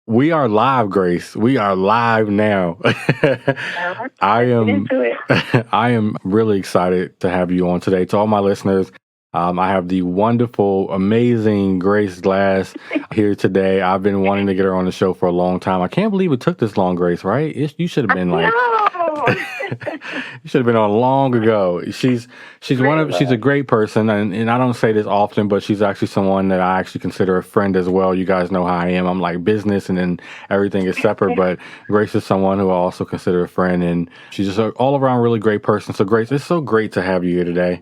We are live, Grace. We are live now. I Get am into it. I am really excited to have you on today. To all my listeners, I have the wonderful, amazing Grace Glass here today. I've been wanting to get her on the show for a long time. I can't believe it took this long, Grace, right? You should have been like No. you should have been on long ago. She's she's a great person, and I don't say this often, but she's actually someone that I actually consider a friend as well. You guys know how I am. I'm like business, and then everything is separate. But Grace is someone who I also consider a friend, and she's just an all around really great person. So, Grace, it's so great to have you here today.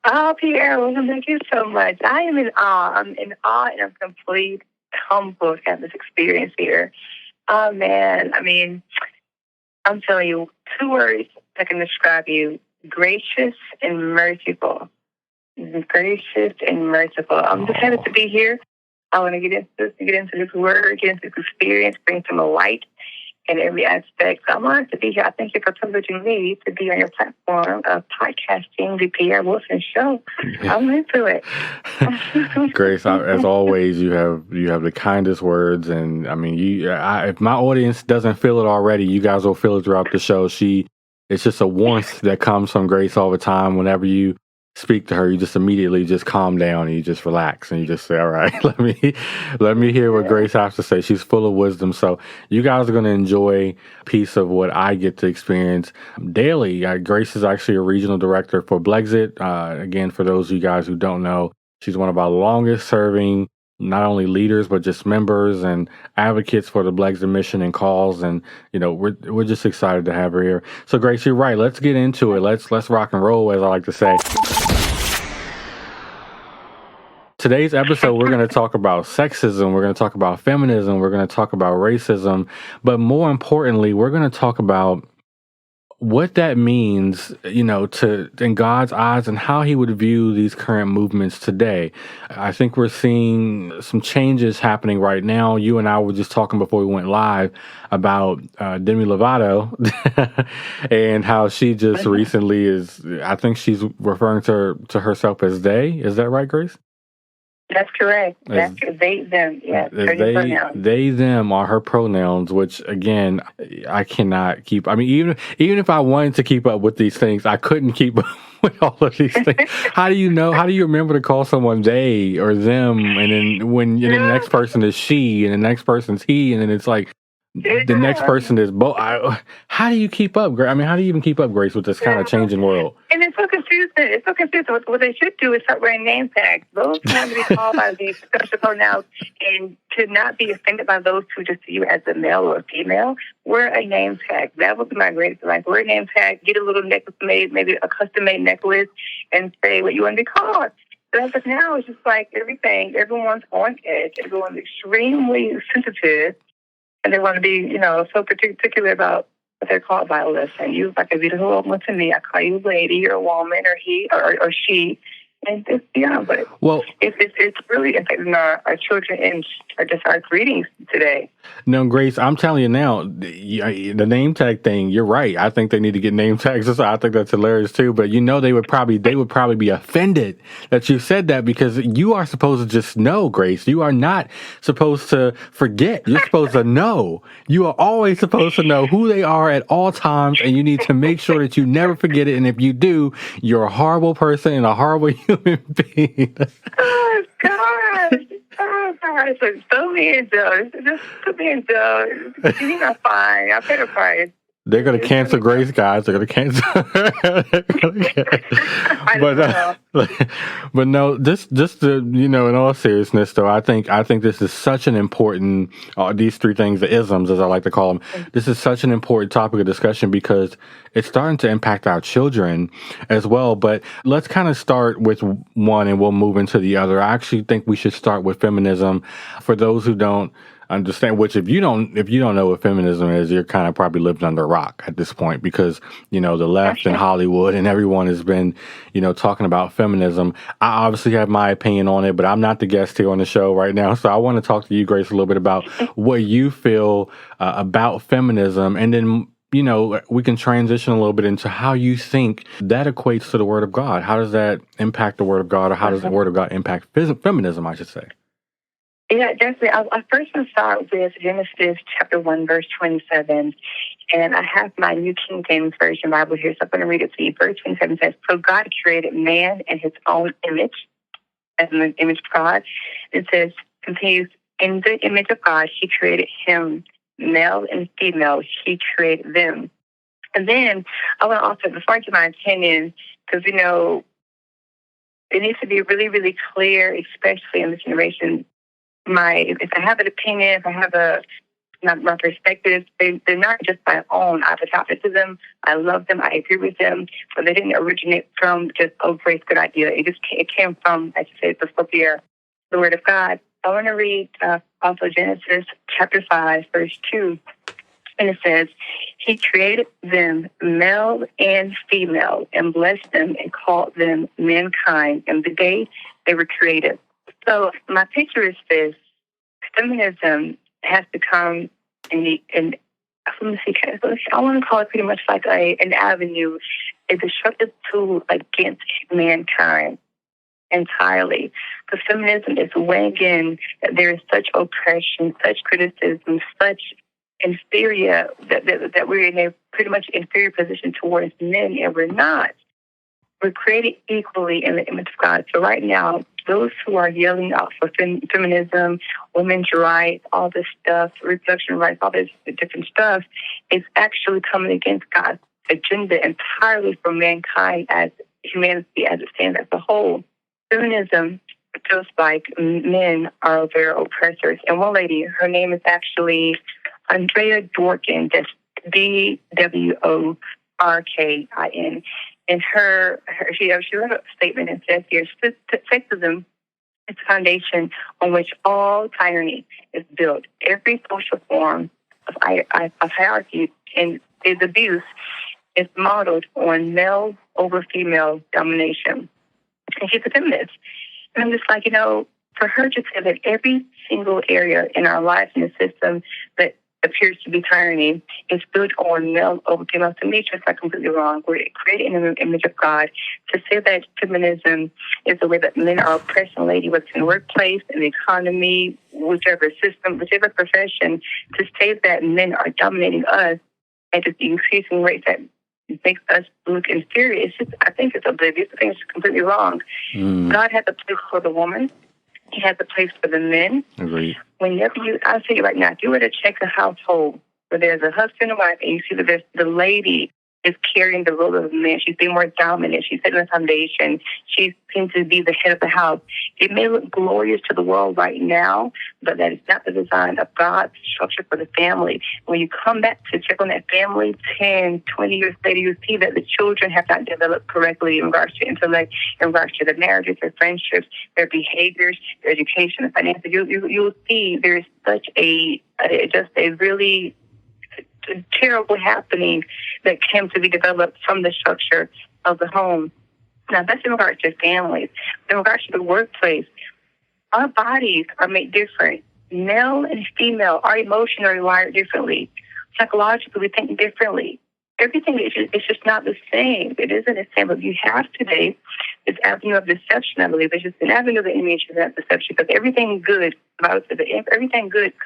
Oh, Pierre, well, thank you so much. I am in awe. I'm in awe and I'm complete humbled to have this experience here. Oh, man. I mean, I'm telling you, 2 words that can describe you: gracious and merciful. Gracious and merciful. I'm just happy to be here. I want to get into this word, get into this experience, bring some light in every aspect. So I'm honored to be here. I thank you for privileging me to be on your platform of podcasting, the Pierre Wilson Show. I'm into it. Grace, as always, you have the kindest words, and I mean, if my audience doesn't feel it already, you guys will feel it throughout the show. It's just a warmth that comes from Grace all the time. Whenever you speak to her, you just immediately just calm down and you just relax and you just say, all right, let me hear what Grace has to say. She's full of wisdom. So you guys are going to enjoy a piece of what I get to experience daily. Grace is actually a regional director for Blexit. Again, for those of you guys who don't know, she's one of our longest serving not only leaders, but just members and advocates for the Blexit mission and cause. And, we're just excited to have her here. So Grace, you're right. Let's get into it. Let's rock and roll, as I like to say. Today's episode, we're going to talk about sexism. We're going to talk about feminism. We're going to talk about racism. But more importantly, we're going to talk about what that means, in God's eyes and how he would view these current movements today. I think we're seeing some changes happening right now. You and I were just talking before we went live about Demi Lovato and how she just recently I think she's referring to herself as they. Is that right, Grace? That's correct. That's they, them. Yeah. They, them are her pronouns, which again, I cannot keep. I mean, even if I wanted to keep up with these things, I couldn't keep up with all of these things. How do you remember to call someone they or them? And then when the next person is she and the next person's he, and then it's like, the next person is both. How do you keep up, Grace? I mean, how do you even keep up, Grace, with this kind of changing world? And it's so confusing. What they should do is start wearing name tags. Those want to be called by these special pronouns, and to not be offended by those who just see you as a male or a female. Wear a name tag. That would be my greatest advice. Wear a name tag. Get a little necklace made, maybe a custom-made necklace, and say what you want to be called. But now it's just like everything. Everyone's on edge. Everyone's extremely sensitive. And they want to be, so particular about what they're called by. Listen, you like a beautiful woman to me. I call you lady or woman or he or she. And it's but it's really affecting our children and our greetings today. No, Grace, I'm telling you now, the name tag thing, you're right. I think they need to get name tags. So I think that's hilarious too. But they would probably be offended that you said that, because you are supposed to just know, Grace. You are not supposed to forget. You're supposed to know. You are always supposed to know who they are at all times, and you need to make sure that you never forget it. And if you do, you're a horrible person and a horrible human being. Oh, God. Oh, God. So throw me in jail. Just put me in jail. You're not fine. I'll pay the price. They're going to cancel Grace, guys. They're going to cancel. But no, just to, in all seriousness, though, I think this is such an important, these 3 things, the isms, as I like to call them, this is such an important topic of discussion because it's starting to impact our children as well. But let's kind of start with one and we'll move into the other. I actually think we should start with feminism. For those who don't understand, which if you don't know what feminism is, you're kind of probably living under a rock at this point, because the left and Hollywood and everyone has been talking about feminism. I obviously have my opinion on it, but I'm not the guest here on the show right now, so I want to talk to you, Grace, a little bit about what you feel about feminism, and then we can transition a little bit into how you think that equates to the Word of God. How does that impact the Word of God, or how does the Word of God impact feminism, I should say? Yeah, definitely. I first want to start with Genesis chapter 1, verse 27. And I have my New King James Version Bible here, so I'm going to read it to you. Verse 27 says, "So God created man in his own image, as in the image of God." It says, continues, "In the image of God, he created him, male and female, he created them." And then I want to also, before I give my opinion, because, it needs to be really, really clear, especially in this generation. If I have an opinion, if I have my perspectives, they're not just my own. I've adopted to them. I love them. I agree with them. But they didn't originate from just, oh, great, good idea. It came from, as you said before, Pierre, the Word of God. I want to read also Genesis chapter 5, verse 2. And it says, "He created them male and female and blessed them and called them mankind in the day they were created." So my picture is this: feminism has become an let me see, I want to call it pretty much like an avenue, a destructive tool against mankind entirely. Because feminism is weighing in that there is such oppression, such criticism, such inferior, that we're in a pretty much inferior position towards men, and we're not. We're created equally in the image of God. So right now, those who are yelling out for feminism, women's rights, all this stuff, reproduction rights, all this different stuff, is actually coming against God's agenda entirely for mankind as humanity as it stands as a whole. Feminism feels like men are their oppressors. And one lady, her name is actually Andrea Dworkin, that's Dworkin. And she wrote a statement and says here, "Sexism is the foundation on which all tyranny is built. Every social form of hierarchy and its abuse is modeled on male over female domination." And she's a feminist. And I'm just like, for her to say that every single area in our lives in the system that appears to be tyranny is built on male over female, to me, it's just like completely wrong. We're created in the image of God. To say that feminism is the way that men are oppressing ladies, whether it's in the workplace, in the economy, whichever system, whichever profession, to say that men are dominating us at just increasing rates that makes us look inferior, I think it's oblivious. I think it's completely wrong. God has a place for the woman. He has a place for the men. Agreed. Whenever I'll tell you right now, if you were to check a household where there's a husband and wife, and you see that the lady is carrying the role of the man, she's being more dominant, she's setting the foundation, she seems to be the head of the house. It may look glorious to the world right now, but that is not the design of God's structure for the family. When you come back to check on that family 10, 20 years later, you see that the children have not developed correctly in regards to intellect, in regards to their marriages, their friendships, their behaviors, their education, and finances. You'll see there's such a really terrible happening that came to be developed from the structure of the home. Now, that's in regards to families. In regards to the workplace, our bodies are made different. Male and female are emotionally wired differently. Psychologically, we think differently. Everything is just not the same. It isn't the same. But you have today this avenue of deception, I believe. It's just an avenue of the image of that deception, because everything good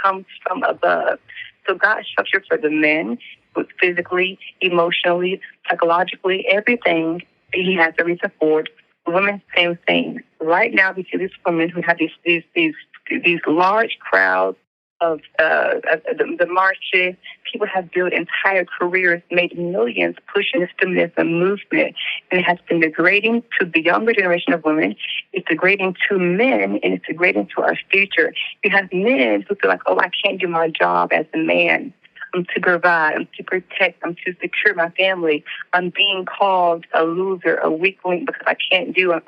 comes from above. So God's structure for the men, physically, emotionally, psychologically, everything, He has a reason for it. Women, same thing. Right now, we see these women who have these large crowds of the marches. People have built entire careers, made millions pushing this feminism movement, and it has been degrading to the younger generation of women. It's degrading to men, and it's degrading to our future. You have men who feel like, oh, I can't do my job as a man. I'm to provide, I'm to protect, I'm to secure my family. I'm being called a loser, a weak link, because I can't do I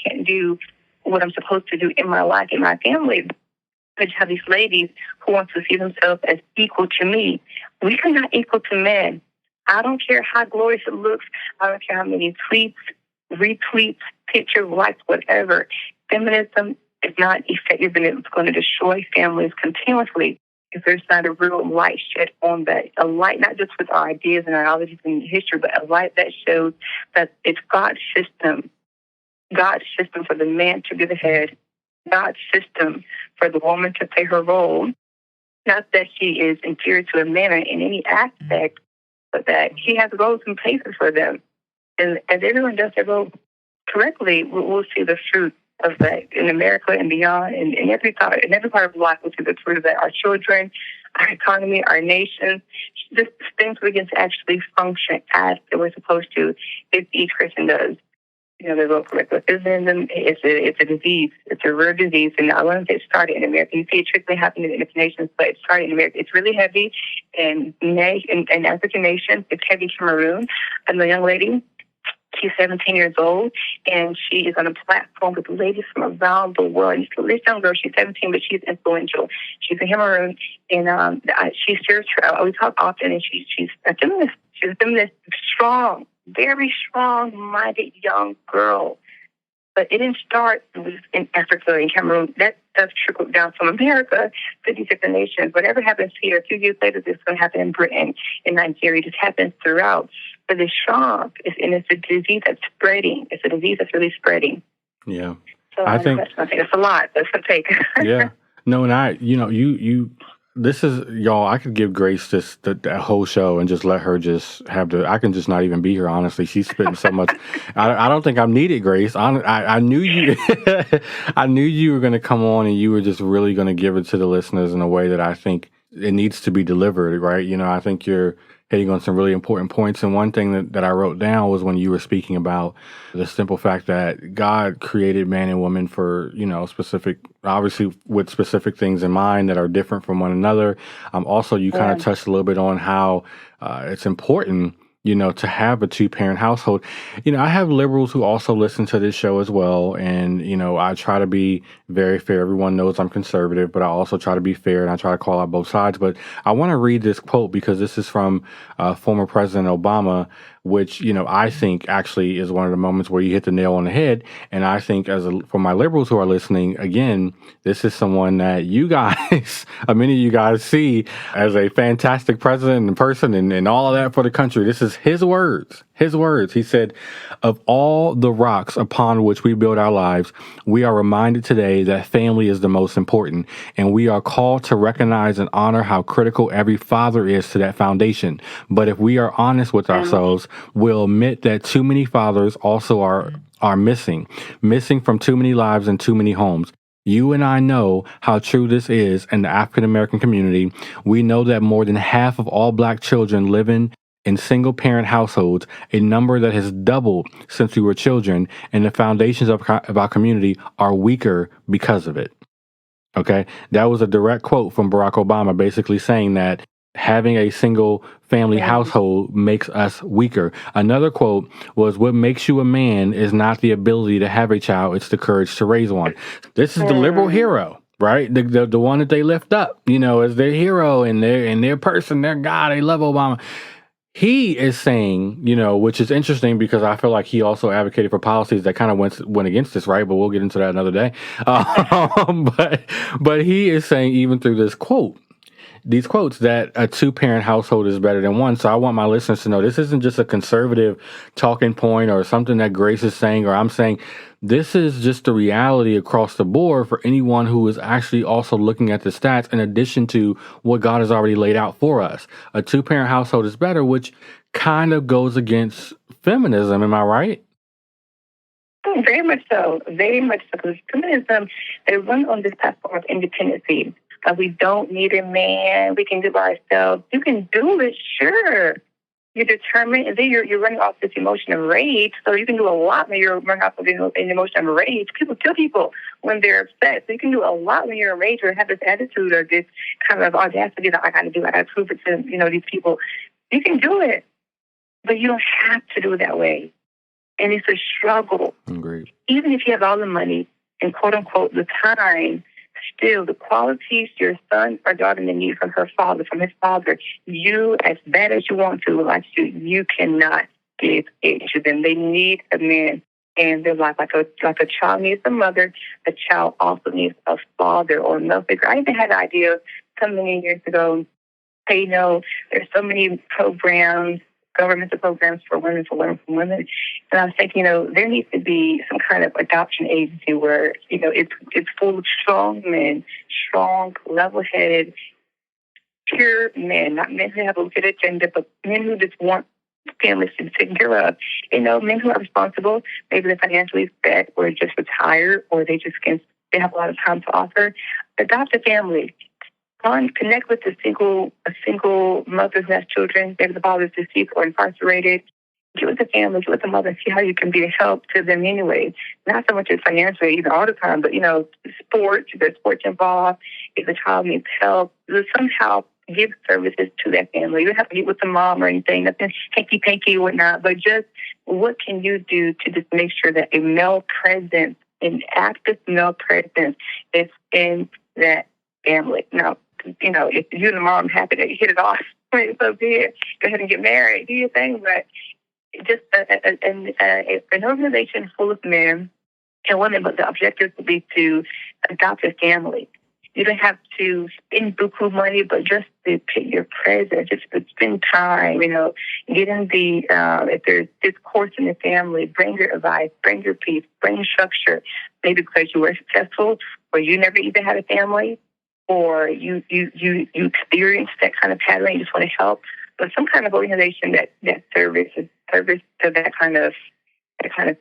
can't do what I'm supposed to do in my life, in my family. But you have these ladies who want to see themselves as equal to me. We are not equal to men. I don't care how glorious it looks. I don't care how many tweets, retweets, picture, likes, whatever. Feminism is not effective, and it's going to destroy families continuously if there's not a real light shed on that. A light not just with our ideas and our knowledge and history, but a light that shows that it's God's system for the man to be the head God's system for the woman to play her role. Not that she is inferior to a man in any aspect, but that he has roles and places for them. And as everyone does their role correctly, we'll see the fruit of that in America and beyond. And in every part of life, we'll see the fruit of that. Our children, our economy, our nation, just things begin to actually function as they were supposed to if each person does. You know, the role correctly. Feminism it's a disease. It's a rare disease. And I want to get started in America. You see it trickling happening in different nations, but it started in America. It's really heavy. And in African nations, it's heavy. Cameroon. I'm a young lady. She's 17 years old, and she is on a platform with ladies from around the world. This young girl, she's 17, but she's influential. She's in Cameroon, and she serves her. We talk often, and she's a feminist. She's a feminist, strong, very strong-minded young girl. But it didn't start in Africa, in Cameroon. That stuff trickled down from America to these different nations. Whatever happens here, a few years later, this is going to happen in Britain, in Nigeria. This happens throughout. But it's strong, and it's a disease that's spreading. It's a disease that's really spreading. Yeah. So I think it's a lot. That's a take. Yeah. No, and you this is, y'all, I could give Grace that whole show and just let her just have I can just not even be here, honestly. She's spitting so much. I don't think I'm needed, Grace. I knew you, I knew you were going to come on and you were just really going to give it to the listeners in a way that I think it needs to be delivered, right? You know, I think you're hitting on some really important points. And one thing that I wrote down was when you were speaking about the simple fact that God created man and woman for, specific, obviously with specific things in mind that are different from one another. Also, you kind of touched a little bit on how it's important, to have a two-parent household. I have liberals who also listen to this show as well. And, I try to be very fair. Everyone knows I'm conservative, but I also try to be fair and I try to call out both sides. But I want to read this quote because this is from former President Obama, which, I think actually is one of the moments where you hit the nail on the head. And I think for my liberals who are listening, again, this is someone that you guys, many of you guys see as a fantastic president and person and all of that for the country. This is his words. His words. He said, "Of all the rocks upon which we build our lives, we are reminded today that family is the most important, and we are called to recognize and honor how critical every father is to that foundation. But if we are honest with ourselves, we'll admit that too many fathers also are missing from too many lives and too many homes. You and I know how true this is in the African American community. We know that more than half of all Black children live in single-parent households, a number that has doubled since we were children, and the foundations of our community are weaker because of it." Okay, that was a direct quote from Barack Obama, basically saying that having a single family household makes us weaker. Another quote was, "What makes you a man is not the ability to have a child, it's the courage to raise one." This is the liberal hero, right? The one that they lift up, as their hero and their person, their God. They love Obama. He is saying, which is interesting because I feel like he also advocated for policies that kind of went against this, right? But we'll get into that another day. But he is saying, even through these quotes, that a two-parent household is better than one. So I want my listeners to know this isn't just a conservative talking point or something that Grace is saying or I'm saying. This is just the reality across the board for anyone who is actually also looking at the stats in addition to what God has already laid out for us. A two-parent household is better, which kind of goes against feminism. Am I right? Oh, very much so. Very much so. Because feminism, they run on this platform of independency. We don't need a man. We can do it by ourselves. You can do it, sure. You're determined, and then you're running off this emotion of rage. So you can do a lot when you're running off of an emotion of rage. People kill people when they're upset. So you can do a lot when you're enraged or have this attitude or this kind of audacity that I got to prove it to these people. You can do it, but you don't have to do it that way. And it's a struggle. Great. Even if you have all the money and quote unquote the time. Still, the qualities your son or daughter may need from from his father, you, as bad as you want to, you cannot give it to them. They need a man in their life. Like a child needs a mother, a child also needs a father or a male figure. I even had an idea so many years ago. There's so many programs governmental programs for women, for women. And I was thinking, there needs to be some kind of adoption agency where, it's full of strong men, strong, level-headed, pure men, not men who have a good agenda, but men who just want families to be taken care of. Men who are responsible, maybe they're financially fed or just retired or they have a lot of time to offer. Adopt a family. Connect with a single mother who has children. Maybe the father is deceased or incarcerated. Get with the family, get with the mother, and see how you can be a help to them anyway. Not so much as financially, even all the time, but sports. If there's sports involved, if the child needs help, somehow give services to that family. You don't have to get with the mom or anything, nothing hanky-panky or whatnot, but just what can you do to just make sure that a male presence, an active male presence, is in that family. Now, if you and the mom happy that you hit it off, so be it. Go ahead and get married, do your thing, but just an organization full of men and women, but the objective would be to adopt a family. You don't have to spend buku money, but just to pay your presence, just to spend time, get in if there's discourse in the family, bring your advice, bring your peace, bring structure, maybe because you were successful or you never even had a family or you experienced that kind of pattern, you just want to help. But some kind of organization that service to that kind of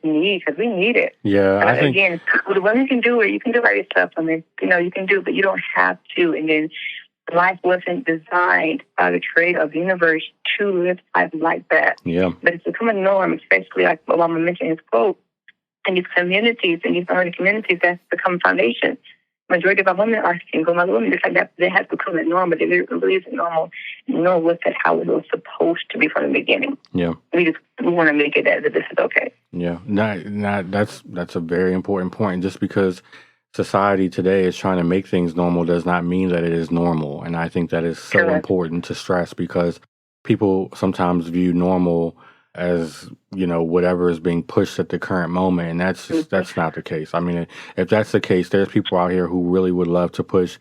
need, because we need it. Yeah, I think again, the women can do it. You can do it by yourself. I mean, you can do it, but you don't have to. And then life wasn't designed by the creator of the universe to live life like that. Yeah. But it's become a norm, especially like Obama mentioned in his quote. In these communities, in these minority communities, that's become a foundation. Majority of our women are single mother women. It's like that has become a norm, but it really isn't normal, nor was that how it was supposed to be from the beginning. Yeah. We want to make it as if this is okay. Yeah. That's a very important point. Just because society today is trying to make things normal does not mean that it is normal. And I think that is so Correct. important to stress because people sometimes view normal as whatever is being pushed at the current moment, and that's not the case. I mean, if that's the case, there's people out here who really would love to push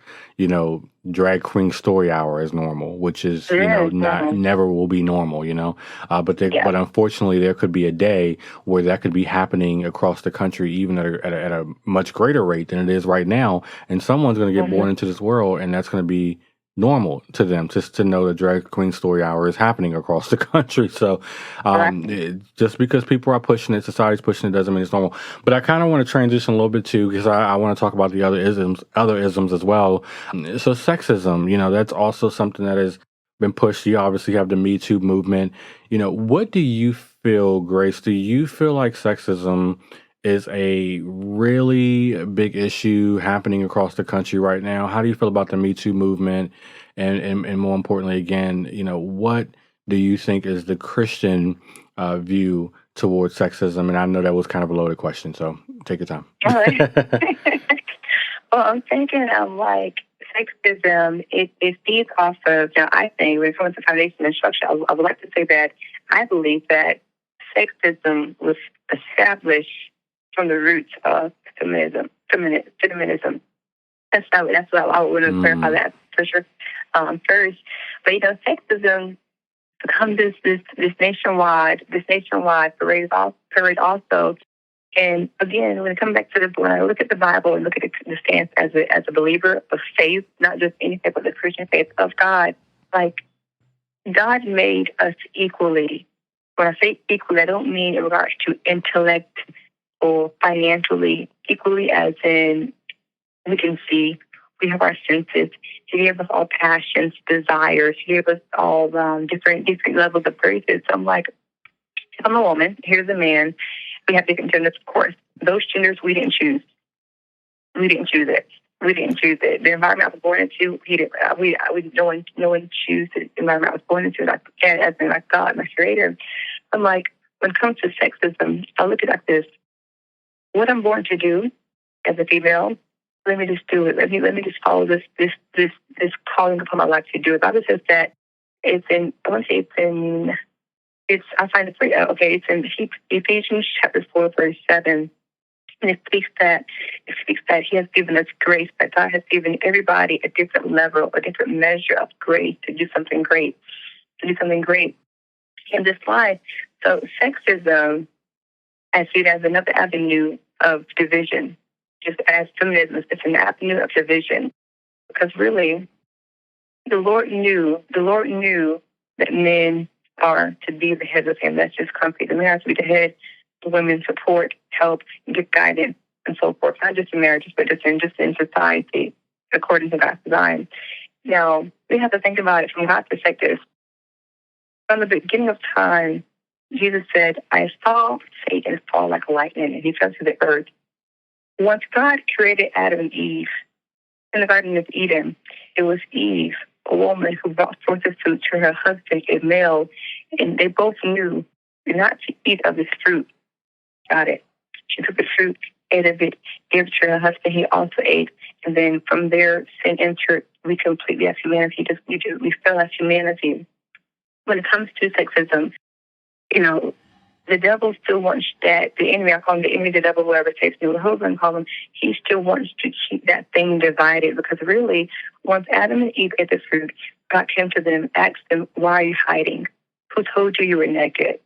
drag queen story hour as normal, which is never will be normal, but unfortunately there could be a day where that could be happening across the country even at a much greater rate than it is right now, and someone's going to get born into this world, and that's going to be normal to them just to know that drag queen story hour is happening across the country. So just because people are pushing it, society's pushing it, doesn't mean it's normal. But I kind of want to transition a little bit too, because I want to talk about the other isms as well. So sexism, that's also something that has been pushed. You obviously have the Me Too movement. What do you feel, Grace? Do you feel like sexism is a really big issue happening across the country right now? How do you feel about the Me Too movement? And more importantly, again, what do you think is the Christian view towards sexism? And I know that was kind of a loaded question, so take your time. All right. Well, I'm thinking like sexism, it feeds off of, I think when it comes to foundation and structure, I would like to say that I believe that sexism was established from the roots of feminism. That's what I want to clarify that for sure. First, but sexism becomes this nationwide parade also. And again, when it comes back to this, when I look at the Bible and look at the stance as a believer of faith, not just anything but the Christian faith of God, like God made us equally. When I say equally, I don't mean in regards to intellect or financially, equally as in we can see, we have our senses. He gave us all passions, desires. He gave us all different levels of graces. So I'm like, if I'm a woman, here's a man. We have different genders, of course. Those genders we didn't choose. We didn't choose it. The environment I was born into, no one choose the environment I was born into. As in like God, my creator. I'm like, when it comes to sexism, I look at it like this. What I'm born to do as a female, let me just do it. Let me just follow this calling upon my life to do it. The Bible says that it's in Ephesians chapter 4, verse 7. And it speaks that He has given us grace, that God has given everybody a different level, a different measure of grace to do something great. in this life. So sexism, I see it as another avenue of division, just as feminism is an avenue of division. Because really, the Lord knew that men are to be the head of the family. That's just concrete. The men are to be the head, the women support, help, give guidance, and so forth. Not just in marriages, but just in society, according to God's design. Now, we have to think about it from God's perspective. From the beginning of time, Jesus said, I saw Satan fall like lightning, and he fell to the earth. Once God created Adam and Eve in the Garden of Eden, it was Eve, a woman, who brought forth the fruit to her husband, a male, and they both knew not to eat of this fruit. Got it. She took the fruit, ate of it, gave it to her husband. He also ate. And then from there, sin entered. We completely, as humanity, we fell as humanity. When it comes to sexism, the devil still wants that, the enemy, I call him the enemy, the devil, whoever takes me, whoever I call him, he still wants to keep that thing divided, because really, once Adam and Eve ate the fruit, God came to them, asked them, why are you hiding? Who told you were naked?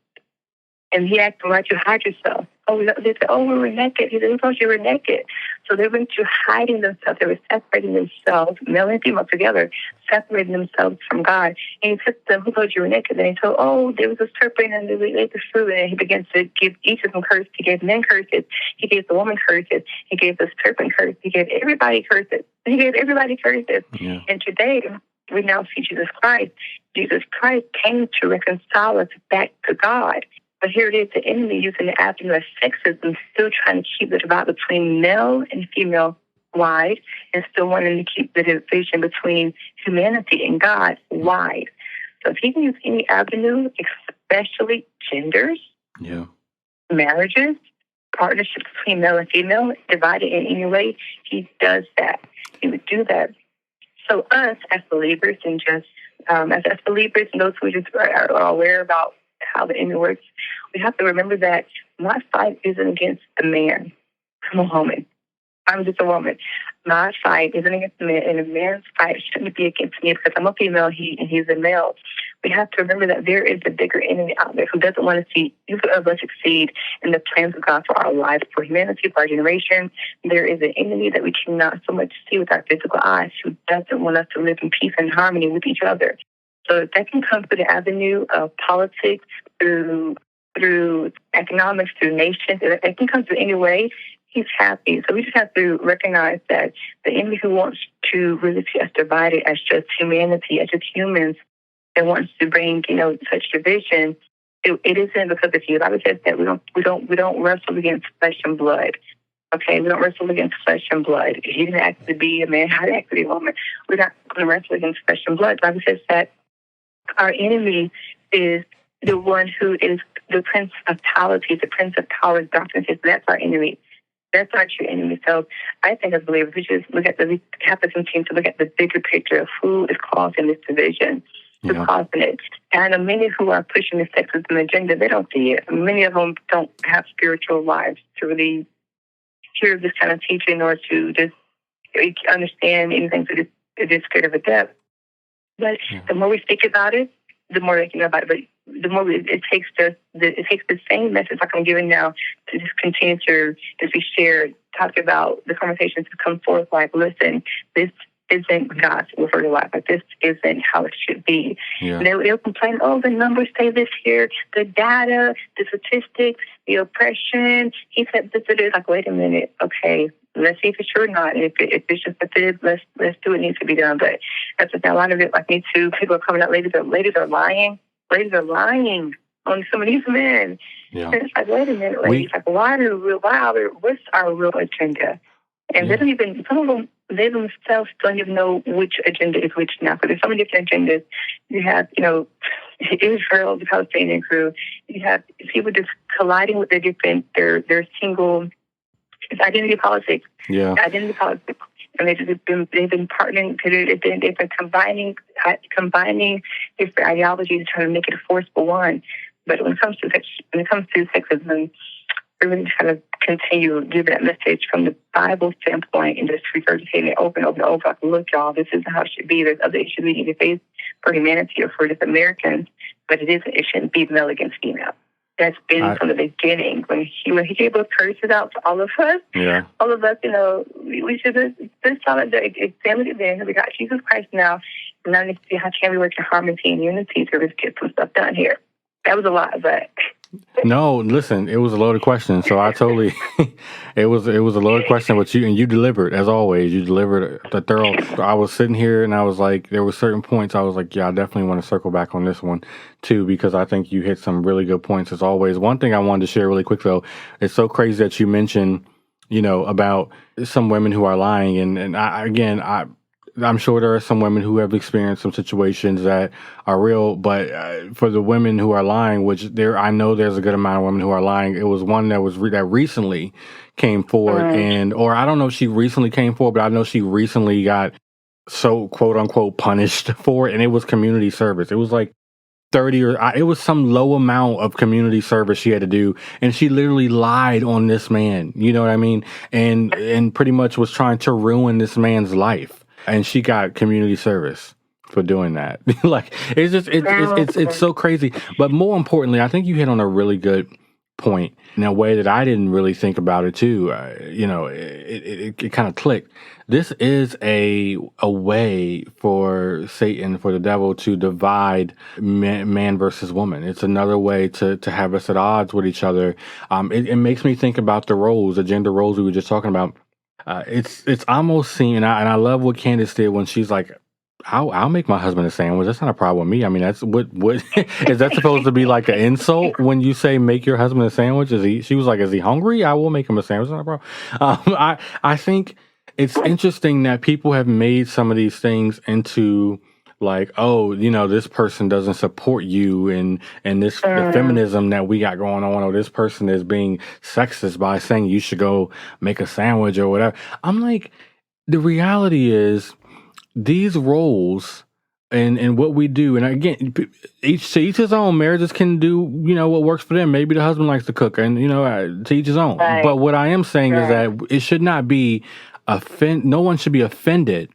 And he asked them, why'd you hide yourself? They said, we were naked. He said, who told you were naked? So they went to hiding themselves. They were separating themselves, male and female together, separating themselves from God. And he said to them, who told you were naked? And he told, there was a serpent and they ate the fruit. And he began to give each of them curses. He gave men curses. He gave the woman curses. He gave the serpent curses. He gave everybody curses. Yeah. And today, we now see Jesus Christ. Jesus Christ came to reconcile us back to God. But here it is, the enemy using the avenue of sexism, still trying to keep the divide between male and female wide, and still wanting to keep the division between humanity and God wide. So if he can use any avenue, especially genders, marriages, partnerships between male and female, divided in any way, he does that. He would do that. So us as believers, and just as believers and those who just are aware about how the enemy works, we have to remember that my fight isn't against a man. I'm a woman. I'm just a woman. My fight isn't against a man, and a man's fight shouldn't be against me because I'm a female, and he's a male. We have to remember that there is a bigger enemy out there who doesn't want to see either of us succeed in the plans of God for our lives, for humanity, for our generation. There is an enemy that we cannot so much see with our physical eyes who doesn't want us to live in peace and harmony with each other. So that can come through the avenue of politics, through economics, through nations. It can come through any way. He's happy. So we just have to recognize that the enemy who wants to really see us divided as just humanity, as just humans, and wants to bring, such division, it isn't because of you. The Bible says that we don't wrestle against flesh and blood. Okay, we don't wrestle against flesh and blood. He didn't ask to be a man, how to act to be a woman. We're not going to wrestle against flesh and blood. The Bible says that our enemy is the one who is the prince of powers, darkness. That's our enemy. That's our true enemy. So I think as believers, we have to continue to look at the bigger picture of who is causing this division, who's causing it. And I know many who are pushing the sexism agenda, they don't see it. Many of them don't have spiritual lives to really hear this kind of teaching or to just understand anything to this great of a depth. But the more we speak about it, the more they can know about it. But the more it takes the same message like I'm giving now to just continue to be shared, talk about the conversations to come forth. Like, listen, this isn't God's will for your life. Like, this isn't how it should be. Yeah. They'll complain, the numbers say this here, the data, the statistics, the oppression. He said this. It is like, wait a minute, okay. Let's see if it's true or not. If it's just a fib, let's do what needs to be done. But that's a lot of it. Like me too. People are coming out. Ladies are lying. Ladies are lying on some of these men. Yeah. And it's like, wait a minute, ladies. What's our real agenda? And they don't even. Some of them, they themselves don't even know which agenda is which now. Because there's so many different agendas. You have, Israel, the Palestinian crew. You have people just colliding with their single. It's identity politics. Yeah. Identity politics. And they've been partnering, they've been combining different ideologies, trying to make it a force for one. But when it comes to sexism, we really just kind of continue giving that message from the Bible standpoint and just regurgitating it over and over and over. Like, look, y'all, this isn't how it should be. There's other issues we need to face. for humanity or for just Americans, but it shouldn't be male against female. That's been from the beginning. When he gave those curses out to all of us, all of us, we should have been solid. It's family then. We got Jesus Christ now. And now we see how can we work in harmony and unity to just get some stuff done here. That was a lot, but... No, listen, it was a loaded question. So I totally, it was a loaded question, but you delivered, as always. You delivered the thorough. I was sitting here and I was like, there were certain points I was like, yeah, I definitely want to circle back on this one too, because I think you hit some really good points as always. One thing I wanted to share really quick though, it's so crazy that you mentioned, about some women who are lying. And I'm sure there are some women who have experienced some situations that are real, but for the women who are lying, I know there's a good amount of women who are lying. It was one that that recently came forward, or I don't know if she recently came forward, but I know she recently got so quote unquote punished for it, and it was community service. It was like 30 it was some low amount of community service she had to do, and she literally lied on this man. You know what I mean? And pretty much was trying to ruin this man's life. And she got community service for doing that. Like, it's so crazy. But more importantly, I think you hit on a really good point in a way that I didn't really think about it too. It kind of clicked. This is a way for Satan, for the devil, to divide man versus woman. It's another way to have us at odds with each other. It makes me think about the gender roles we were just talking about. It's almost seen, and I love what Candace did when she's like, I'll make my husband a sandwich. That's not a problem with me. I mean, that's what is that supposed to be like an insult when you say make your husband a sandwich? She was like, is he hungry? I will make him a sandwich. That's not a problem. I think it's interesting that people have made some of these things into like, oh, this person doesn't support you and this the feminism that we got going on, or this person is being sexist by saying you should go make a sandwich or whatever. I'm like, the reality is these roles and what we do, and again, each his own. Marriages can do, what works for them. Maybe the husband likes to cook, and to each his own. Right. But what I am saying is that it should not be no one should be offended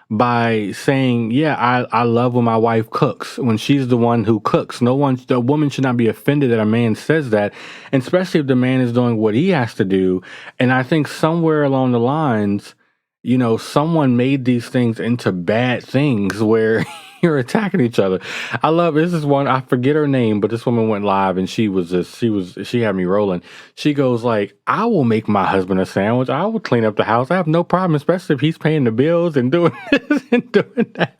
by saying, yeah, I love when my wife cooks, when she's the one who cooks. The woman should not be offended that a man says that, and especially if the man is doing what he has to do. And I think somewhere along the lines, someone made these things into bad things where you're attacking each other. I love this is one, I forget her name, but this woman went live and she had me rolling. She goes like, I will make my husband a sandwich. I will clean up the house. I have no problem, especially if he's paying the bills and doing this and doing that.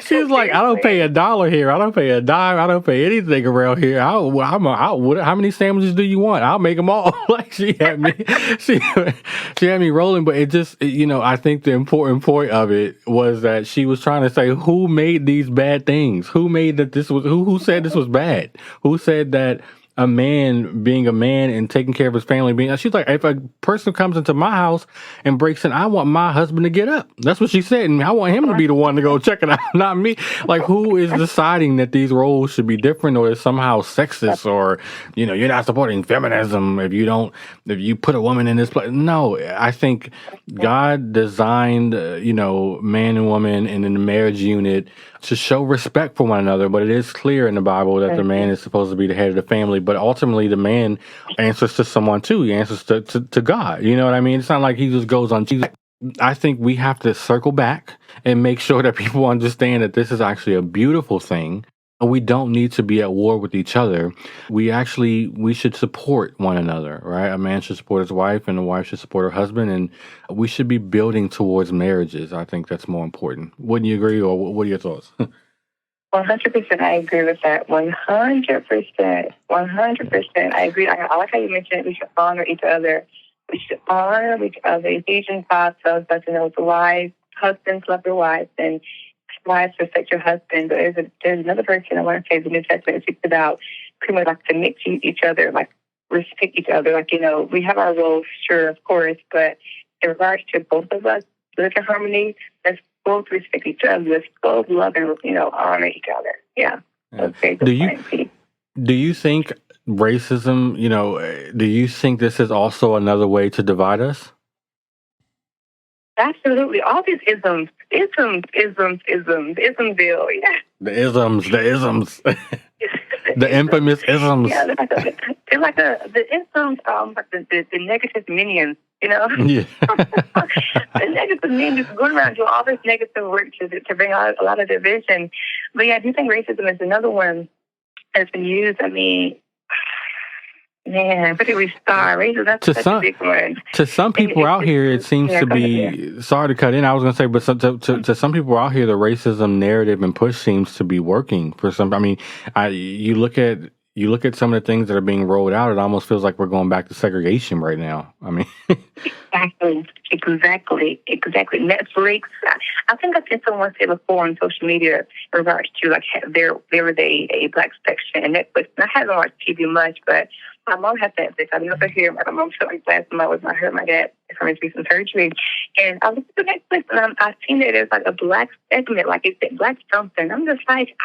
She's like, I don't pay $1 here. I don't pay a dime. I don't pay anything around here. How many sandwiches do you want? I'll make them all. Like she had me rolling, but it just, I think the important point of it was that she was trying to say, who made these bad things? Who made that this was, who said this was bad? Who said that a man being a man and taking care of his family she's like, if a person comes into my house and breaks in, I want my husband to get up. That's what she said. And I want him to be the one to go check it out, not me. Like, who is deciding that these roles should be different or is somehow sexist or, you're not supporting feminism if you put a woman in this place? No, I think God designed, man and woman and in the marriage unit to show respect for one another. But it is clear in the Bible that the man is supposed to be the head of the family. But ultimately, the man answers to someone too. He answers to God. You know what I mean? It's not like he just goes on. I think we have to circle back and make sure that people understand that this is actually a beautiful thing. We don't need to be at war with each other. We should support one another, right? A man should support his wife and a wife should support her husband, and we should be building towards marriages. I think that's more important. Wouldn't you agree, or what are your thoughts? 100%, I agree with that. 100%. 100%. I agree. I like how you mentioned we should honor each other. We should honor each other. Ephesians 5 tells us, the wives, husbands love their wives, and wives respect your husband. But there's another version I want to say, the New Testament, it speaks about pretty much like submit to each other, like respect each other. Like, we have our roles, sure, of course, but in regards to both of us, live in harmony, let's both respect each other, let's both love and, honor each other. Yeah. Do you think racism, do you think this is also another way to divide us? Absolutely. All these isms, Ismville, yeah. The isms, the infamous isms. Yeah, they're like the isms, like the negative minions, you know? Yeah. The negative minions going around doing all this negative work to bring out a lot of division. But yeah, I do think racism is another one that's been used. I mean, man, where do we start? Racism, that's such a big one. To some people out here, it seems to be, sorry to cut in, I was going to say, but to some people out here, the racism narrative and push seems to be working for some. I mean, you look at some of the things that are being rolled out, it almost feels like we're going back to segregation right now. I mean, exactly. Netflix. I think I've seen someone say before on social media in regards to like there was a black section in Netflix. And I haven't watched TV much, but my mom has Netflix. I never hear my mom showed like last month. I heard my dad from his recent surgery, and I looked at Netflix and I seen that there's like a black segment, like it said black something. I'm just like,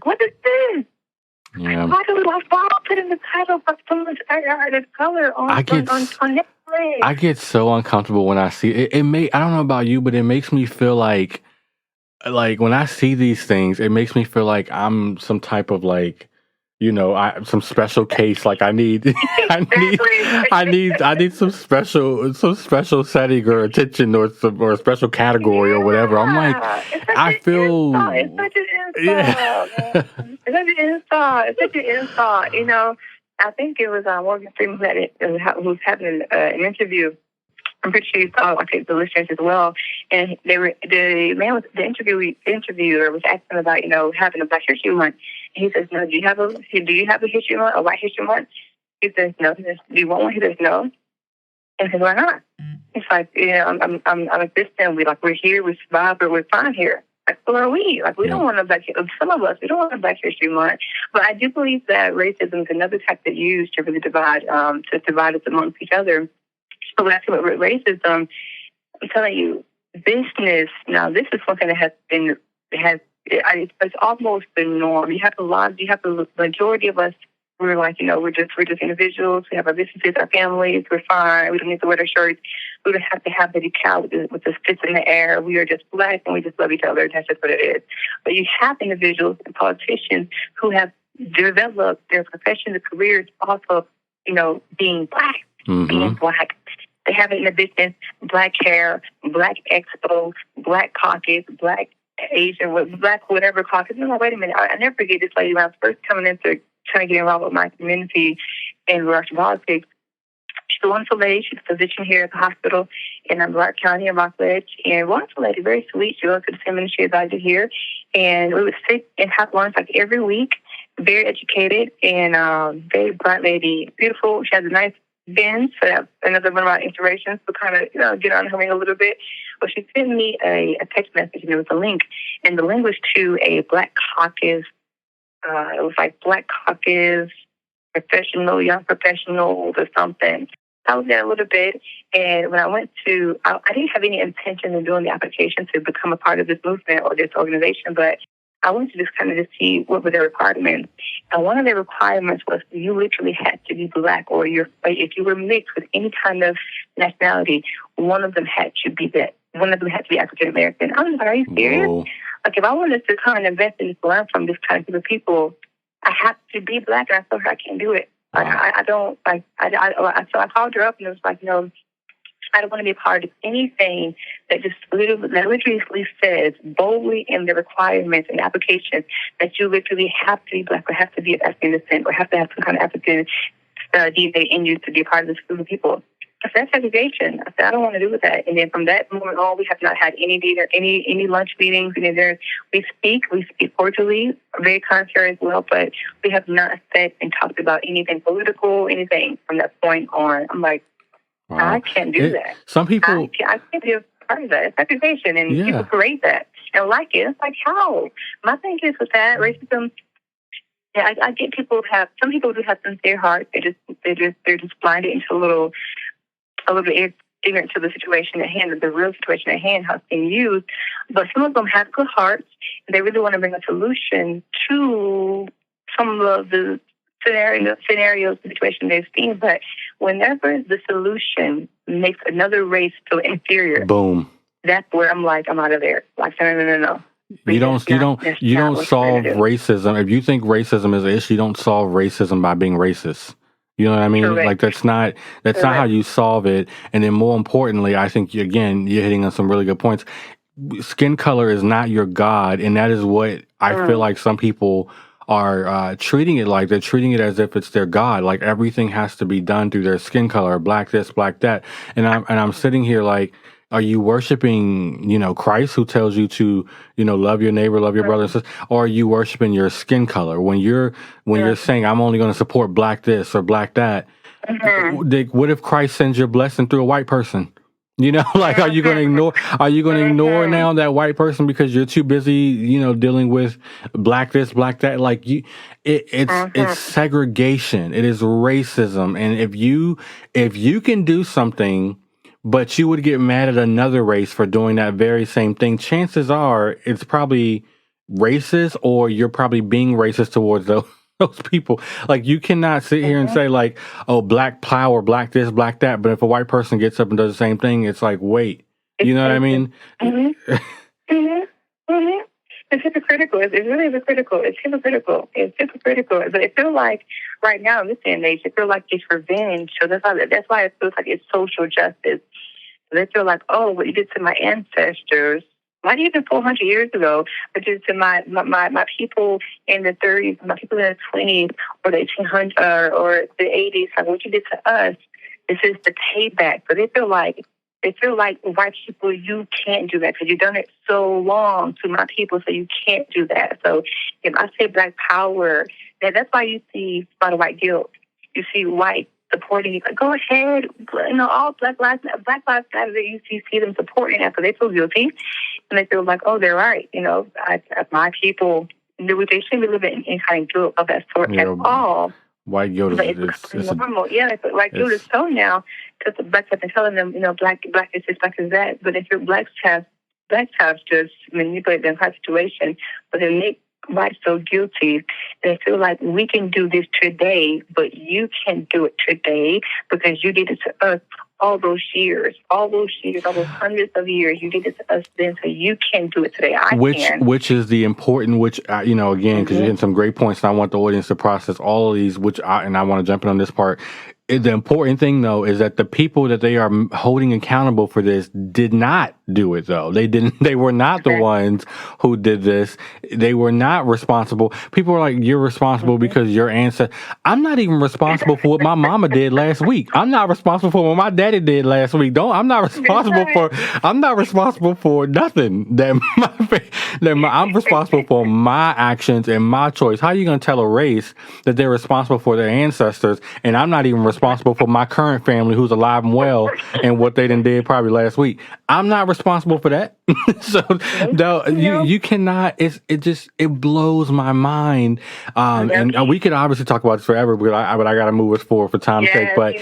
what is this? Yeah. Why do we put in the title of someone's artist color on Netflix? I get so uncomfortable when I see it. I don't know about you, but it makes me feel like when I see these things, it makes me feel like I'm some type of like, some special case. Like I need some special setting or attention or a special category or whatever. I'm like, I feel. It's such an insult. It's such an insult. You know, I think it was Morgan Freeman who was having an interview. I'm pretty sure you saw like the listeners as well. And the interviewer was asking about, having a Black History Month. And he says, no, do you have a History Month, a White History Month? He says, no. He says, do you want one? He says, no. And he says, why not? It's like, I'm existing. We're here, we survived, but we're fine here. Like, so are we? Like, we don't want some of us, we don't want a Black History Month. But I do believe that racism is another tactic used to really divide us amongst each other. So when I say about racism, I'm telling you, business, now this is something that it's almost the norm. You have the majority of us, we're like, we're just individuals. We have our businesses, our families, we're fine. We don't need to wear their shirts. We don't have to have the decal with the fists in the air. We are just Black and we just love each other. That's just what it is. But you have individuals and politicians who have developed their professions and careers off of, being Black, being Black. They have it in the business, Black hair, Black expo, Black caucus, Black Asian, Black whatever caucus. I'm like, wait a minute. I never forget this lady when I was first coming into trying to get involved with my community in Russian politics. She's a wonderful lady. She's a physician here at the hospital in Clark County in Rockledge. And wonderful lady, very sweet. She goes to the Feminist advisor here. And we would sit and have lunch like every week. Very educated and very bright lady. Beautiful. She has a nice Benz, so that's another one of my inspirations to kind of, get on her wing a little bit. But she sent me a text message, and there was a link. And the link was to a Black caucus. It was like Black caucus, young professionals or something. I was there a little bit. And when I went I didn't have any intention of doing the application to become a part of this movement or this organization, but I wanted to just kind of see what were their requirements. And one of their requirements was you literally had to be Black, or if you were mixed with any kind of nationality, one of them had to be African American. I was like, are you serious? Whoa. Like, if I wanted to kind of invest in learn from this kind of group of people, I have to be Black, and I told her I can't do it. Like, so I called her up, and it was like, I don't want to be a part of anything that literally says boldly in the requirements and applications that you literally have to be Black or have to be of African descent or have to have some kind of African DNA in you to be a part of this group of people. I said, that's segregation. I said, I don't want to do with that. And then from that moment on, we have not had any dinner, any lunch meetings. We speak cordially, very contrary as well, but we have not sat and talked about anything political, anything from that point on. I'm like, wow. I can't do that. Some people... I can't be a part of that. It's segregation, and people parade that and like it. It's like, how? My thing is with that, racism, I get some people do have sincere hearts. They're just blinded into a little ignorant to the situation at hand, the real situation at hand, how it's being used. But some of them have good hearts, and they really want to bring a solution to some of the scenarios, the situation they've seen. But whenever the solution makes another race feel inferior, boom. that's where I'm like, I'm out of there. Like, no. You don't solve racism. If you think racism is an issue, you don't solve racism by being racist. You know what I mean? Correct. Like that's not how you solve it. And then more importantly, I think you're hitting on some really good points. Skin color is not your God, and that is what I feel like some people are treating it like. They're treating it as if it's their God. Like everything has to be done through their skin color, black this, black that. And I'm sitting here like, are you worshiping, Christ who tells you to, love your neighbor, love your brother and sister, or are you worshiping your skin color? When you're saying I'm only going to support black this or black that, what if Christ sends your blessing through a white person? Like, are you going to ignore now that white person because you're too busy, dealing with black this, black that? Like it's segregation. It is racism. And if you can do something, but you would get mad at another race for doing that very same thing, chances are it's probably racist, or you're probably being racist towards those people. Like, you cannot sit here and say like, oh, black power, black this, black that. But if a white person gets up and does the same thing, it's like, wait, you know what I mean? It's hypocritical. It's really hypocritical. It's hypocritical. But it feels like right now in this day and age, it feels like it's revenge. So that's why it feels like it's social justice. They feel like, oh, what you did to my ancestors, not even 400 years ago, but just to my people in the 30s, my people in the 20s, or the 1800s, or the 80s, like what you did to us, this is the payback. But they feel like white people, you can't do that because you've done it so long to my people, so you can't do that. So if I say black power, that's why you see a lot of white guilt. You see white supporting you. Like, go ahead, all Black Lives Matter. You see them supporting that because they feel guilty and they feel like, oh, they're right. My people do what they should be living in kind of guilt of that sort at all. White guilt is normal. But white guilt is so now because the blacks have been telling them, black is this, black is that. But if your blacks have just manipulate the entire situation, but they make whites so guilty, they feel like we can do this today, but you can't do it today because you did it to us all those hundreds of years. You did it to us then, so you can't do it today. Which is the important, again, because you're hitting some great points, and I want the audience to process all of these, and I want to jump in on this part. The important thing, though, is that the people that they are holding accountable for this did not do it, though. They were not the ones who did this. They were not responsible. People are like, you're responsible because your ancestors. I'm not even responsible for what my mama did last week. I'm not responsible for what my daddy did last week. I'm not responsible for nothing. I'm responsible for my actions and my choice. How are you going to tell a race that they're responsible for their ancestors, and I'm not even responsible for my current family who's alive and well and what they done did probably last week? I'm not responsible for that. So no, you cannot. It blows my mind. And we could obviously talk about this forever, but I got to move us forward for time's sake. But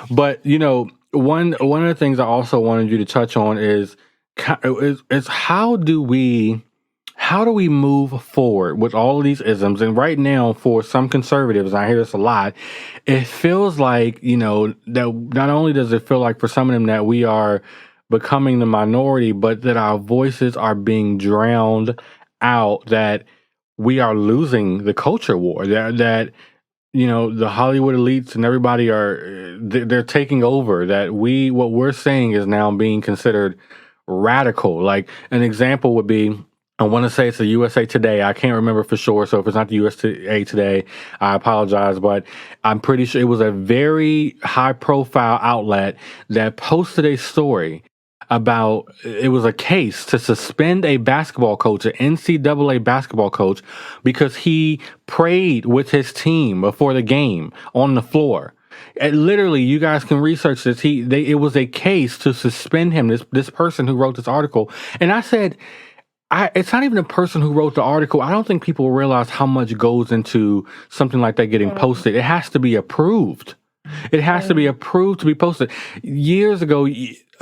but one of the things I also wanted you to touch on is how do we move forward with all of these isms? And right now, for some conservatives, and I hear this a lot, it feels like, that not only does it feel like for some of them that we are becoming the minority, but that our voices are being drowned out, that we are losing the culture war, that the Hollywood elites and everybody they're taking over, that what we're saying is now being considered radical. Like an example would be, I want to say it's the USA Today. I can't remember for sure. So if it's not the USA Today, I apologize. But I'm pretty sure it was a very high profile outlet that posted a story about, it was a case to suspend a basketball coach, an NCAA basketball coach, because he prayed with his team before the game on the floor. And literally, you guys can research this. It was a case to suspend him, this person who wrote this article. And I said, it's not even the person who wrote the article. I don't think people realize how much goes into something like that getting posted. It has to be approved. It has to be approved to be posted. Years ago,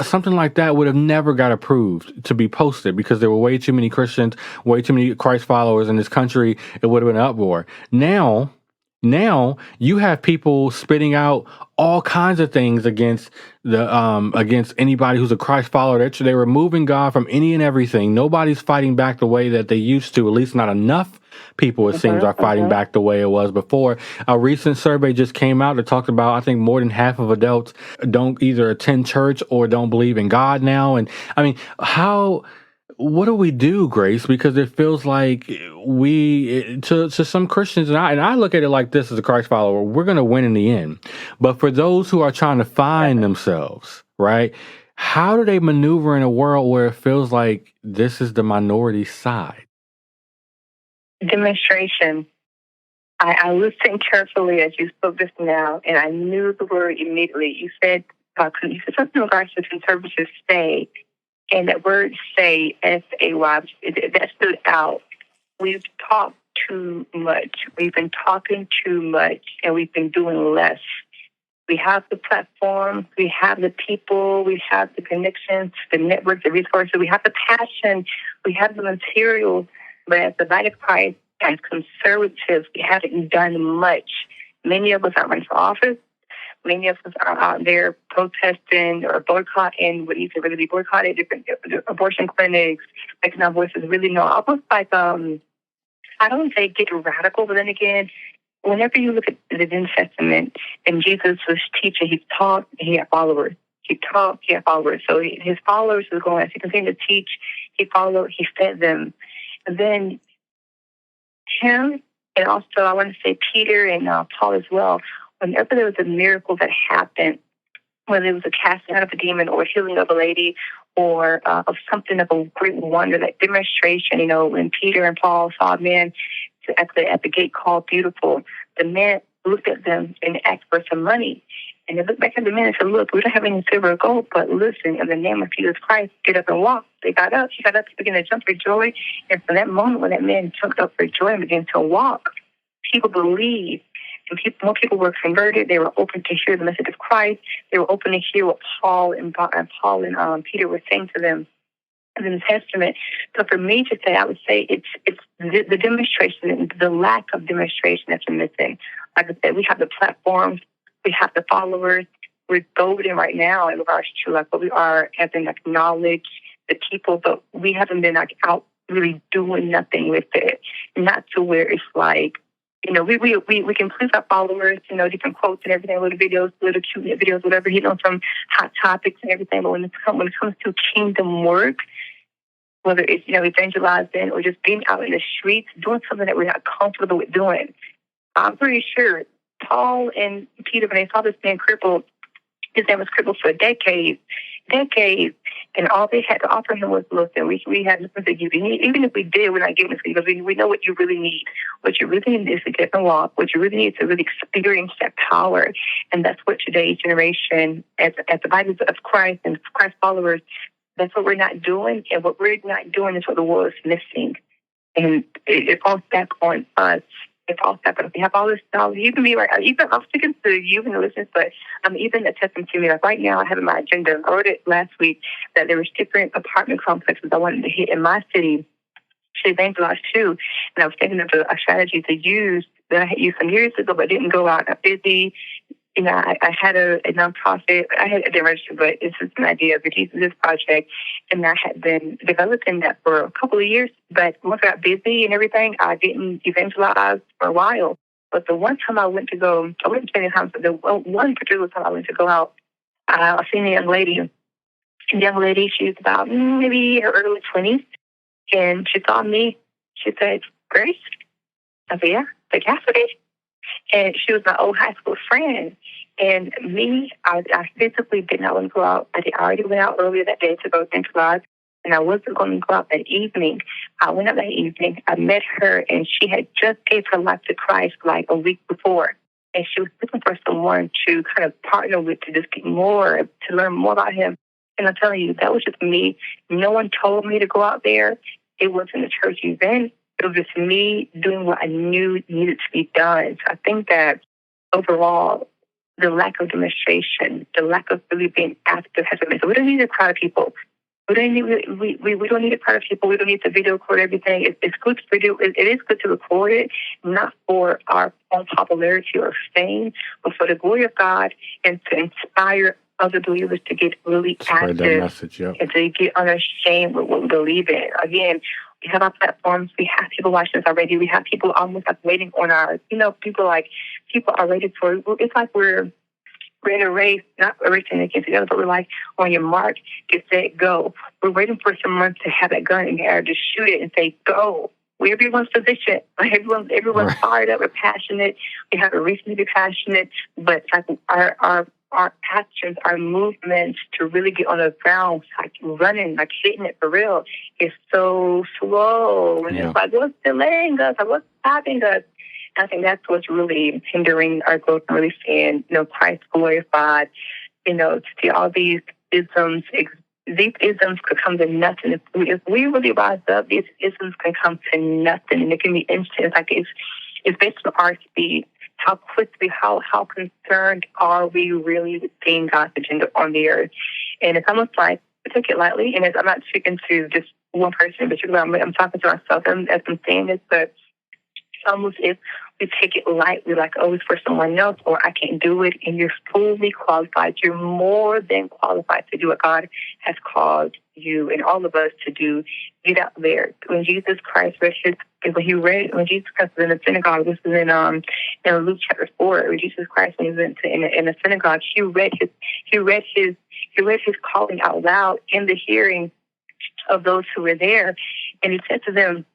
something like that would have never got approved to be posted because there were way too many Christians, way too many Christ followers in this country. It would have been an uproar. Now, Now you have people spitting out all kinds of things against against anybody who's a Christ follower. They're removing God from any and everything. Nobody's fighting back the way that they used to. At least not enough people, it seems, are fighting back the way it was before. A recent survey just came out that talked about, I think, more than half of adults don't either attend church or don't believe in God now. And I mean, what do we do, Grace? Because it feels like to some Christians, and I look at it like this as a Christ follower, we're going to win in the end. But for those who are trying to find themselves, right, how do they maneuver in a world where it feels like this is the minority side? Demonstration. I listened carefully as you spoke this now, and I knew the word immediately. You said something in regards to conservative say. And that word say, S-A-Y, that stood out. We've talked too much. We've been talking too much, and we've been doing less. We have the platform, we have the people, we have the connections, the networks, the resources, we have the passion, we have the materials. But as the body of Christ, as conservatives, we haven't done much. Many of us aren't running for office. Many of us are out there protesting or boycotting, what you could really be boycotting, different abortion clinics, making our voices really known. Almost like, I don't say get radical, but then again, whenever you look at the New Testament and Jesus was teaching, he taught, he had followers. He taught, he had followers. So his followers were going, as he continued to teach, he followed, he fed them. And then him, and also I want to say Peter and Paul as well, whenever there was a miracle that happened, whether it was a casting out of a demon or healing of a lady or of something of a great wonder, that demonstration, when Peter and Paul saw a man at the gate called Beautiful, the man looked at them and asked for some money. And they looked back at the man and said, look, we don't have any silver or gold, but listen, in the name of Jesus Christ, get up and walk. They got up. He got up to begin to jump for joy. And from that moment when that man jumped up for joy and began to walk, people believed. And more people were converted. They were open to hear the message of Christ. They were open to hear what Paul and Peter were saying to them in the New Testament. So for me to say, I would say it's the demonstration, the lack of demonstration that's missing. Like I said, we have the platforms, we have the followers. We're golden right now in regards to what we are as in knowledge, the people, but we haven't been out really doing nothing with it. Not to where it's like, we can please our followers, different quotes and everything, little videos, little cute videos, whatever, some hot topics and everything. But when it comes to kingdom work, whether it's, evangelizing or just being out in the streets, doing something that we're not comfortable with doing, I'm pretty sure Paul and Peter, when they saw this man crippled, his name was crippled for decades, and all they had to offer him was, listen, we had nothing to give you. Even if we did, we're not giving it to you because we know what you really need. What you really need is to get and walk. What you really need is to really experience that power. And that's what today's generation, as the body of Christ and Christ followers, that's what we're not doing. And what we're not doing is what the world is missing. And it falls back on us. We have all this knowledge. You can be right. Even I'm speaking to you and the listeners, but I'm even attesting to me. Like right now, I have in my agenda. I wrote it last week that there was different apartment complexes I wanted to hit in my city to evangelize to, and I was thinking of a strategy to use that I had used some years ago, but didn't go out. I'm busy. I had a nonprofit. I didn't register, but it's just an idea of the Jesus Project, and I had been developing that for a couple of years. But once I got busy and everything, I didn't evangelize for a while. But the one time I went to go, I went many times, but the one particular time I went to go out, I seen a young lady. The young lady, she was about maybe her early 20s, and she saw me. She said, "Grace?" I said, "Yeah." Like, "Cassidy?" And she was my old high school friend. And me, I physically did not want to go out. I already went out earlier that day to go evangelize, and I wasn't going to go out that evening. I went out that evening. I met her, and she had just gave her life to Christ like a week before. And she was looking for someone to kind of partner with, to just get more, to learn more about him. And I'm telling you, that was just me. No one told me to go out there. It wasn't a church event. It was just me doing what I knew needed to be done. So I think that overall, the lack of demonstration, the lack of really being active has been missed. We don't need a crowd of people. We don't need to part people. We don't need to video record everything. It's good to video. It is good to record it, not for our own popularity or fame, but for the glory of God and to inspire other believers to get really spread that active message, yep. and to get unashamed with what we believe in. Again, we have our platforms. We have people watching us already. We have people almost like waiting on our, people are ready for. It's like we're in a race, not a race against each other, but we're like, on your mark, get set, go. We're waiting for someone to have that gun in the air to shoot it and say, go. Everyone's positioned. Like everyone's fired up. We're passionate. We have a reason to be passionate, but like our actions, our movements to really get on the ground, like running, like hitting it for real, is so slow. And it's like, what's delaying us? Like, what's stopping us? I think that's what's really hindering our growth and really seeing, Christ glorified, to see all these isms. These isms could come to nothing. If we really rise up, these isms can come to nothing. And it can be instant. It's like it's based on our speed. How quickly, how concerned are we really with seeing God's agenda on the earth? And it's almost like we take it lightly. And I'm not speaking to just one person, but I'm talking to myself as I'm saying this, but it's almost if we take it lightly, like, oh, it's for someone else, or I can't do it, and you're fully qualified. You're more than qualified to do what God has called you and all of us to do. Get out there. When Jesus Christ when Jesus Christ was in the synagogue, this is in Luke chapter 4, when Jesus Christ, when he went in the synagogue, he read his calling out loud in the hearing of those who were there, and he said to them,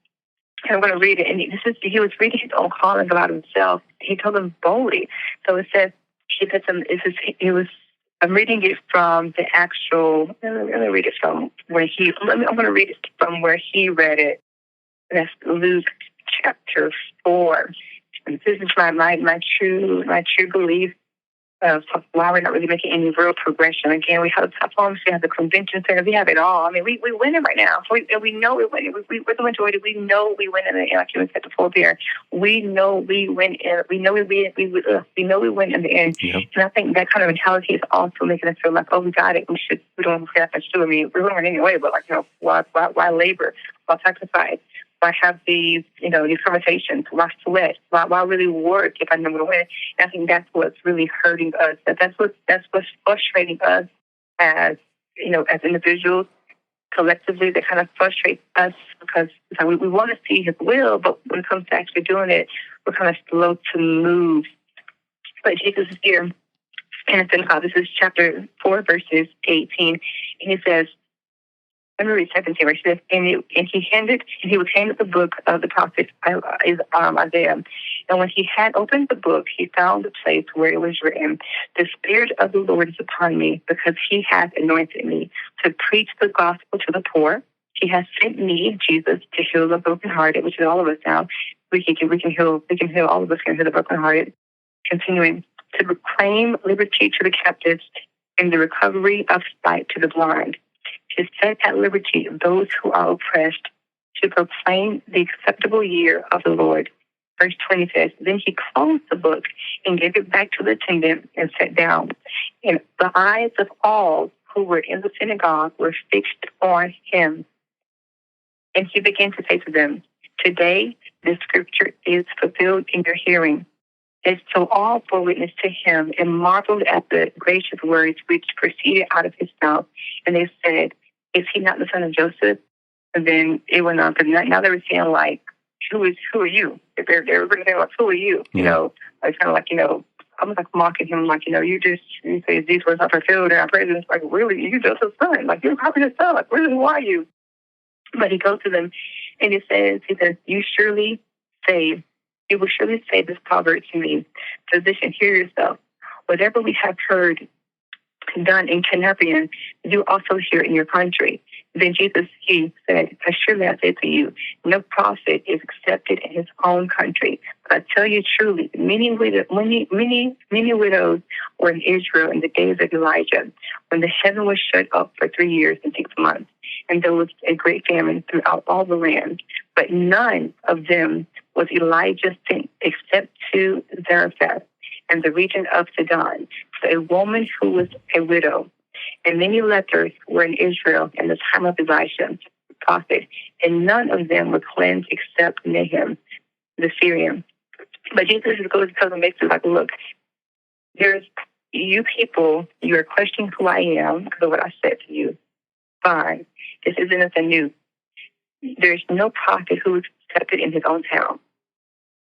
I'm going to read it. And he was reading his own calling about himself. He told them boldly. So it says, I'm reading it from the actual, let me read it from where I'm going to read it from where he read it. That's Luke chapter 4. And this is my true belief of why we're not really making any real progression. Again, we have the platforms, we have the convention center, we have it all. I mean, we win it right now. We know we win it. We're the majority. We know we win it. Like you said before, Pierre, we know we win it. We know we win in the end. Yep. And I think that kind of mentality is also making us feel like, oh, we got it. We don't have to do. I mean, we're going to win anyway. But why labor? Why sacrifice? Why have these conversations? Why sweat? Why really work if I know I'm going to win? And I think that's what's really hurting us. That's what's frustrating us as individuals. Collectively, that kind of frustrates us because we want to see His will, but when it comes to actually doing it, we're kind of slow to move. But Jesus is here in the synagogue. This is chapter 4, verses 18, and He says, let me read 17, where he says, and he was handed the book of the prophet Isaiah. And when he had opened the book, he found the place where it was written, the Spirit of the Lord is upon me, because He has anointed me to preach the gospel to the poor. He has sent me, Jesus, to heal the brokenhearted, which is all of us now. We can heal. All of us can heal the brokenhearted. Continuing, to proclaim liberty to the captives and the recovery of sight to the blind, to set at liberty those who are oppressed, to proclaim the acceptable year of the Lord. Verse 20 says, then he closed the book and gave it back to the attendant and sat down. And the eyes of all who were in the synagogue were fixed on him. And he began to say to them, today this scripture is fulfilled in your hearing. And so all bore witness to him and marveled at the gracious words which proceeded out of his mouth. And they said, is he not the son of Joseph? And then it went on. Because now they were saying, like, who are you? If they're going to say, like, who are you? Yeah. It's kind of like, almost like mocking him, like, you say these words are fulfilled in our presence. Like, really, you Joseph's son. Like, you're copying his son. Like, really, who are you? But he goes to them and he says, you will surely say this proverb to me, physician, hear yourself. Whatever we have heard done in Canaan, do also here in your country. Then Jesus, he said, surely I say to you, no prophet is accepted in his own country. But I tell you truly, many widows were in Israel in the days of Elijah, when the heaven was shut up for 3 years and 6 months, and there was a great famine throughout all the land. But none of them was Elijah sent except to Zarephath and the region of Sidon, to a woman who was a widow. And many lepers were in Israel in the time of Elisha, the prophet, and none of them were cleansed except Nahum, the Syrian. But Jesus goes to tell them basically, like, look, there's you people, you are questioning who I am because of what I said to you. Fine. This isn't anything new. There's no prophet who is accepted in his own town.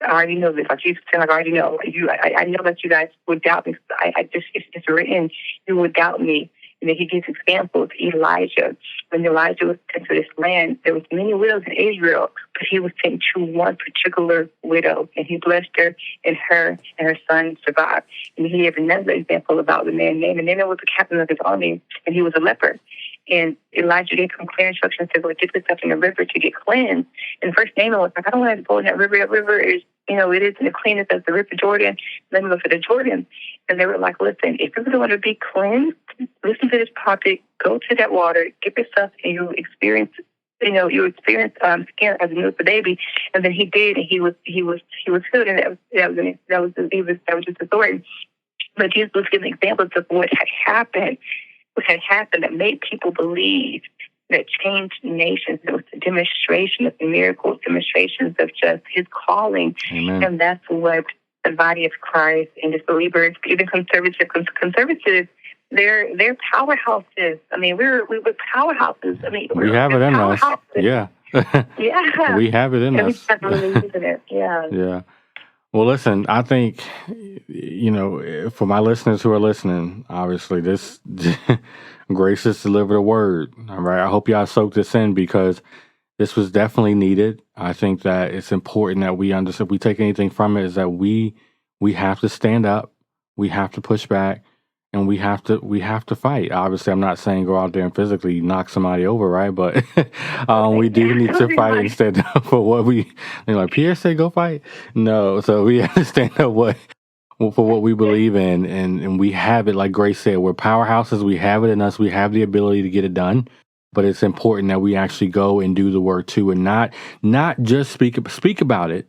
I already know this. Like Jesus said, like, I already know. I know that you guys would doubt me. It's written, you would doubt me. And then he gives examples. Elijah, when Elijah was sent to this land, there was many widows in Israel, but he was sent to one particular widow, and he blessed her, and her son survived. And he gave another example about the man named, and then there was the captain of his army, and he was a leper. And Elijah gave him clear instructions to go dip himself in the river to get cleansed. And first Naaman was like, I don't want to go in that river. That river is, it isn't the cleanest as the river Jordan. Let me go for the Jordan. And they were like, listen, if you really want to be cleansed, listen to this prophet, go to that water, dip yourself, and you experience skin as new as a baby. And then he did, and he was healed, and that was just the story. But Jesus was giving examples of what had happened that made people believe, that changed nations. It was a demonstration of miracles, demonstrations of just his calling. Amen. And that's what the body of Christ and his believers, even conservatives, they're powerhouses. I mean, we're powerhouses. I mean, we have it in us. Yeah. Yeah. We have it in us. Yeah. Yeah. Well, listen, I think, for my listeners who are listening, obviously this Grace has delivered a word. All right. I hope y'all soak this in because this was definitely needed. I think that it's important that we understand, if we take anything from it, is that we have to stand up, we have to push back, and we have to fight. Obviously, I'm not saying go out there and physically knock somebody over, right? But we do need to fight and stand up for what like Pierre said, go fight. No, so we have to stand up for what we believe in, and we have it. Like Grace said, we're powerhouses. We have it in us. We have the ability to get it done. But it's important that we actually go and do the work too, and not just speak about it,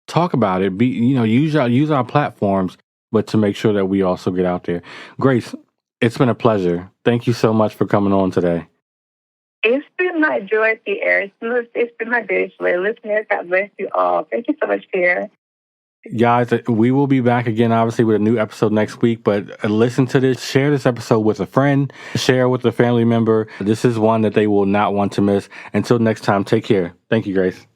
talk about it. Use our platforms, but to make sure that we also get out there. Grace, it's been a pleasure. Thank you so much for coming on today. It's been my joy, Pierre. It's been my great joy. Listeners, God bless you all. Thank you so much, Pierre. Guys, we will be back again, obviously, with a new episode next week. But listen to this. Share this episode with a friend. Share with a family member. This is one that they will not want to miss. Until next time, take care. Thank you, Grace.